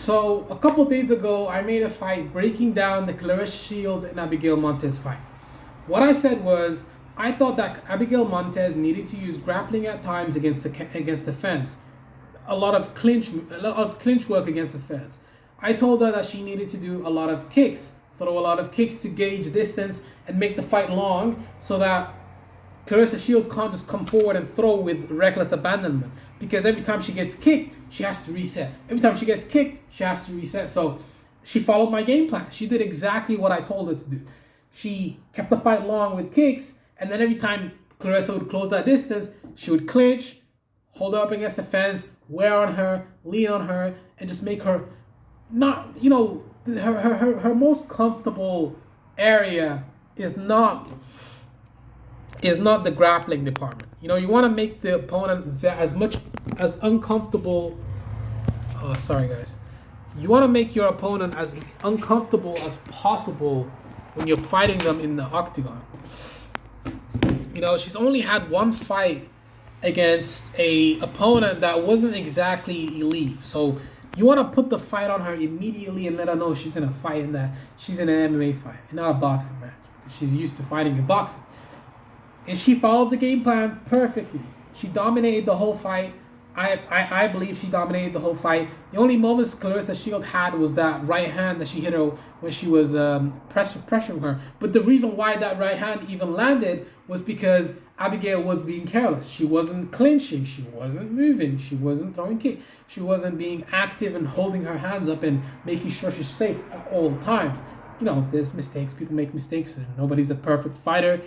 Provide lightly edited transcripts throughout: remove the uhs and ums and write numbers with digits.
So a couple days ago, I made a fight breaking down the Claressa Shields and Abigail Montes fight. What I said was I thought that Abigail Montes needed to use grappling at times against the fence, a lot of clinch work against the fence. I told her that she needed to do a lot of kicks, throw a lot of kicks to gauge distance and make the fight long, so that Claressa Shields can't just come forward and throw with reckless abandonment, because every time she gets kicked, she has to reset. Every time she gets kicked, she has to reset. So she followed my game plan. She did exactly what I told her to do. She kept the fight long with kicks, and then every time Claressa would close that distance, she would clinch, hold her up against the fence, wear on her, lean on her, and just make her not, her most comfortable area is not the grappling department. You want to make the opponent as uncomfortable. Oh, sorry guys. You want to make your opponent as uncomfortable as possible when you're fighting them in the octagon. She's only had one fight against a opponent that wasn't exactly elite. So you want to put the fight on her immediately and let her know she's in a fight and that she's in an MMA fight and not a boxing match. She's used to fighting in boxing. And she followed the game plan perfectly. She dominated the whole fight. I believe she dominated the whole fight. The only moments Claressa Shield had was that right hand that she hit her when she was pressuring her. But the reason why that right hand even landed was because Abigail was being careless. She wasn't clinching. She wasn't moving. She wasn't throwing kicks. She wasn't being active and holding her hands up and making sure she's safe at all times. There's mistakes. People make mistakes. Nobody's a perfect fighter.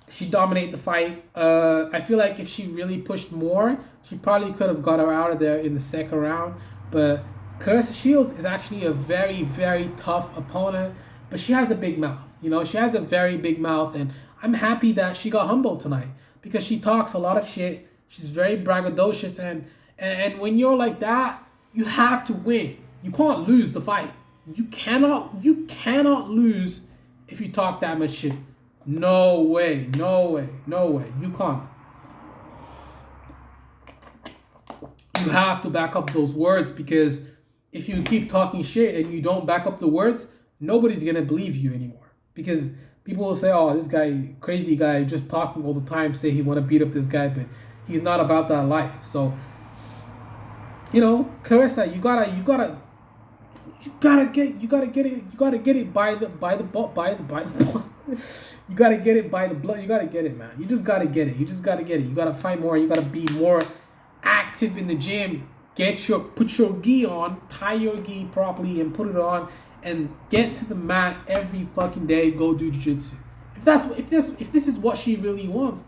She dominated the fight. I feel like if she really pushed more, she probably could have got her out of there in the second round. But Claressa Shields is actually a very, very tough opponent. But she has a big mouth. She has a very big mouth. And I'm happy that she got humbled tonight, because she talks a lot of shit. She's very braggadocious. And when you're like that, you have to win. You can't lose the fight. You cannot lose if you talk that much shit. No way. You can't. You have to back up those words, because if you keep talking shit and you don't back up the words, nobody's going to believe you anymore. Because people will say, oh, this guy, crazy guy, just talking all the time, say he want to beat up this guy, but he's not about that life. So, Claressa, you gotta get it by the you gotta get it by the blood. You gotta get it, man. You just gotta get it. You gotta fight more. You gotta be more active in the gym. Put your gi on, tie your gi properly, and put it on, and get to the mat every fucking day. Go do jiu-jitsu. If this is what she really wants,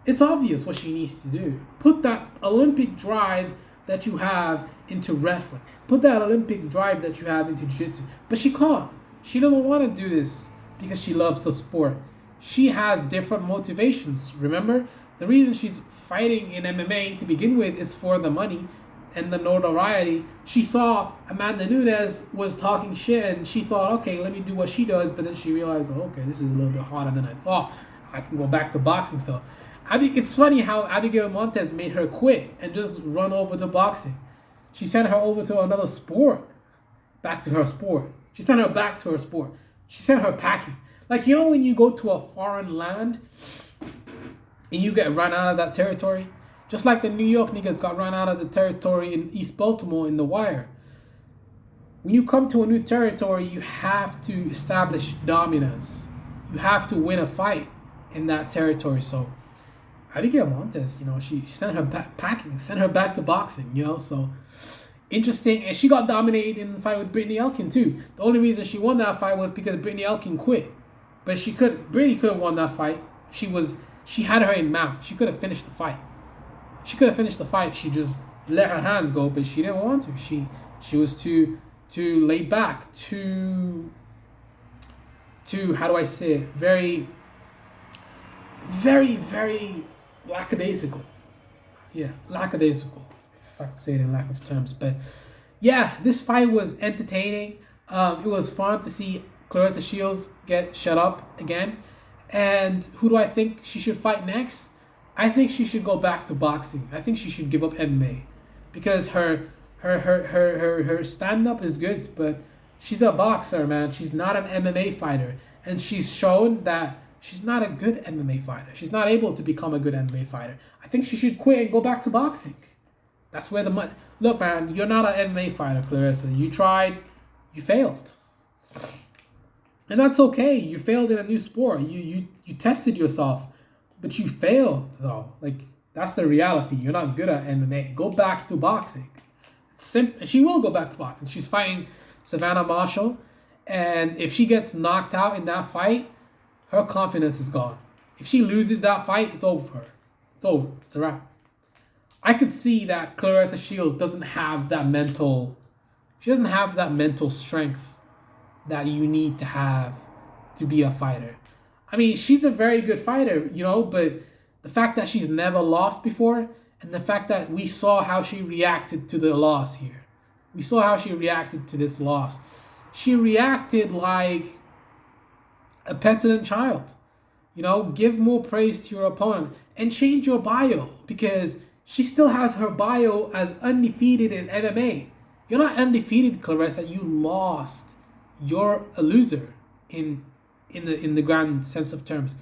it's obvious what she needs to do. Put that Olympic drive that you have into wrestling. Put that Olympic drive that you have into jiu-jitsu. But she can't. She doesn't want to do this because she loves the sport. She has different motivations. Remember, the reason she's fighting in MMA to begin with is for the money and the notoriety. She saw Amanda Nunes was talking shit and she thought, okay, let me do what she does. But then she realized, oh, okay, this is a little bit harder than I thought. I can go back to boxing. So it's funny how Abigail Montes made her quit and just run over to boxing. She sent her over to another sport, back to her sport. She sent her back to her sport. She sent her packing. Like, when you go to a foreign land and you get run out of that territory, just like the New York niggas got run out of the territory in East Baltimore in The Wire. When you come to a new territory, you have to establish dominance. You have to win a fight in that territory. So Abigail Montes, she sent her back packing, sent her back to boxing, so interesting. And she got dominated in the fight with Brittany Elkin too. The only reason she won that fight was because Brittany Elkin quit. But Brittany could have won that fight. She had her in mount. She could have finished the fight. She just let her hands go, but she didn't want to. She was too laid back, too how do I say it? Very, very, very lackadaisical. Yeah, lackadaisical, if I could say it in lack of terms. But yeah, this fight was entertaining. It was fun to see Claressa Shields get shut up again. And who do I think she should fight next? I think she should go back to boxing. I think she should give up MMA, because her Her stand up is good, but she's a boxer, man. She's not an MMA fighter, and she's shown that she's not a good MMA fighter. She's not able to become a good MMA fighter. I think she should quit and go back to boxing. That's where the money. Look, man, you're not an MMA fighter, Claressa. You tried, you failed, and that's okay. You failed in a new sport. You tested yourself, but you failed though. Like that's the reality. You're not good at MMA. Go back to boxing. It's simple. She will go back to boxing. She's fighting Savannah Marshall, and if she gets knocked out in that fight, her confidence is gone. If she loses that fight, it's over for her. It's over. It's a wrap. I could see that Claressa Shields doesn't have that mental. She doesn't have that mental strength that you need to have to be a fighter. I mean, she's a very good fighter, but the fact that she's never lost before, and the fact that we saw how she reacted to the loss here. We saw how she reacted to this loss. She reacted like a petulant child. Give more praise to your opponent and change your bio, because she still has her bio as undefeated in MMA. You're not undefeated, Claressa. You lost. You're a loser in the grand sense of terms.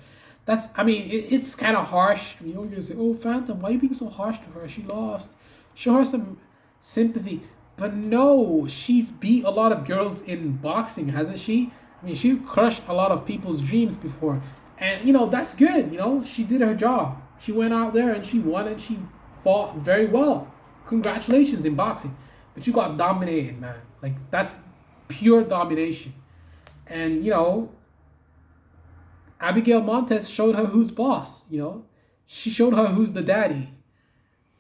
It's kind of harsh. You're gonna say, "Oh, Phantom, why are you being so harsh to her? She lost. Show her some sympathy." But no, she's beat a lot of girls in boxing, hasn't she? I mean, she's crushed a lot of people's dreams before, and that's good. She did her job. She went out there and she won, and she fought very well. Congratulations in boxing, but you got dominated, man. Like that's pure domination, and Abigail Montes showed her who's boss. She showed her who's the daddy.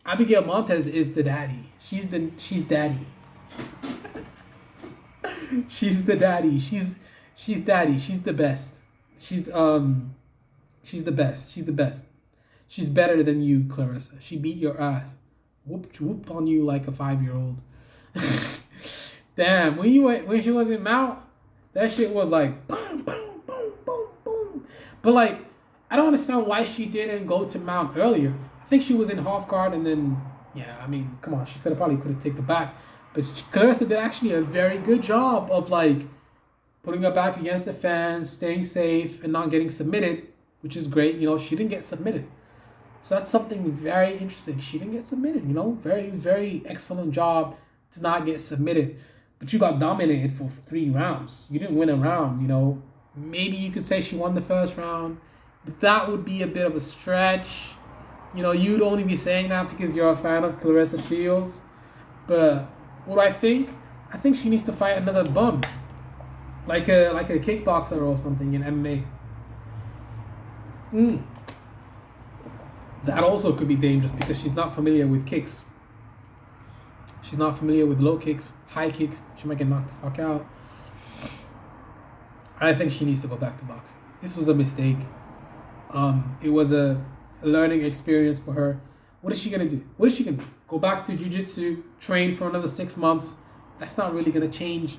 Abigail Montes is the daddy. She's daddy. She's the daddy. She's daddy. She's the best. She's the best. She's the best. She's better than you, Claressa. She beat your ass. Whooped on you like a 5-year-old. Damn, when she was in Mount, that shit was like boom, boom, boom, boom, boom. But like, I don't understand why she didn't go to Mount earlier. I think she was in half guard, and then come on, she could have taken the back. But Claressa did actually a very good job of like putting her back against the fence, staying safe, and not getting submitted, which is great. She didn't get submitted. So that's something very interesting. She didn't get submitted, very, very excellent job to not get submitted. But you got dominated for 3 rounds. You didn't win a round, Maybe you could say she won the first round, but that would be a bit of a stretch. You'd only be saying that because you're a fan of Claressa Shields. But what I think she needs to fight another bum. Like a kickboxer or something in MMA. That also could be dangerous because she's not familiar with kicks. She's not familiar with low kicks, high kicks. She might get knocked the fuck out. I think she needs to go back to boxing. This was a mistake. It was a learning experience for her. What is she gonna do? Go back to jiu-jitsu, train for another 6 months? That's not really gonna change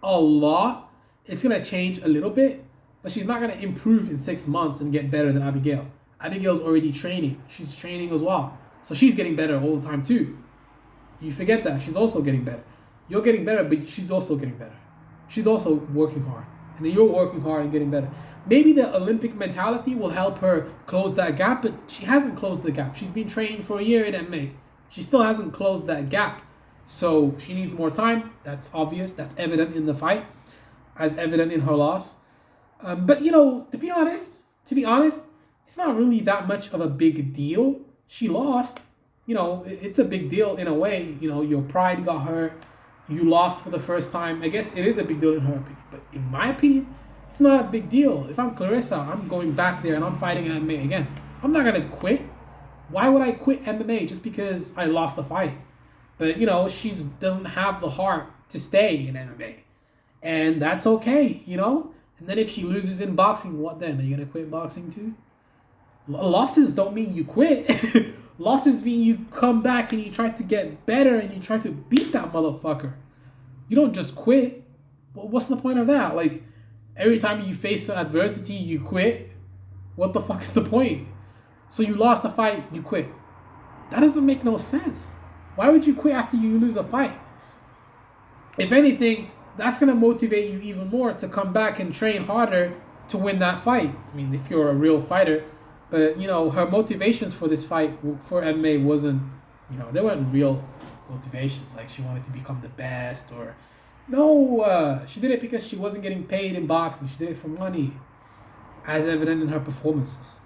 a lot. It's gonna change a little bit, but she's not gonna improve in 6 months and get better than Abigail. Abigail's already training. She's training as well. So she's getting better all the time too. You forget that. She's also getting better. You're getting better, but she's also getting better. She's also working hard. And then you're working hard and getting better. Maybe the Olympic mentality will help her close that gap, but she hasn't closed the gap. She's been training for a year in MMA. She still hasn't closed that gap. So she needs more time. That's obvious. That's evident in the fight, as evident in her loss. But to be honest, it's not really that much of a big deal. She lost. It's a big deal in a way. Your pride got hurt. You lost for the first time. I guess it is a big deal in her opinion. But in my opinion, it's not a big deal. If I'm Claressa, I'm going back there and I'm fighting in MMA again. I'm not going to quit. Why would I quit MMA just because I lost the fight? But, she doesn't have the heart to stay in MMA. And that's okay, And then if she loses in boxing, what then? Are you going to quit boxing too? Losses don't mean you quit. Losses mean you come back and you try to get better and you try to beat that motherfucker. You don't just quit. Well, what's the point of that? Like, every time you face adversity, you quit. What the fuck is the point? So you lost the fight, you quit. That doesn't make no sense. Why would you quit after you lose a fight? If anything, that's going to motivate you even more to come back and train harder to win that fight. I mean, if you're a real fighter. But, you know, her motivations for this fight for MMA wasn't, you know, they weren't real motivations. Like, she wanted to become the best or... No, she did it because she wasn't getting paid in boxing. She did it for money, as evident in her performances.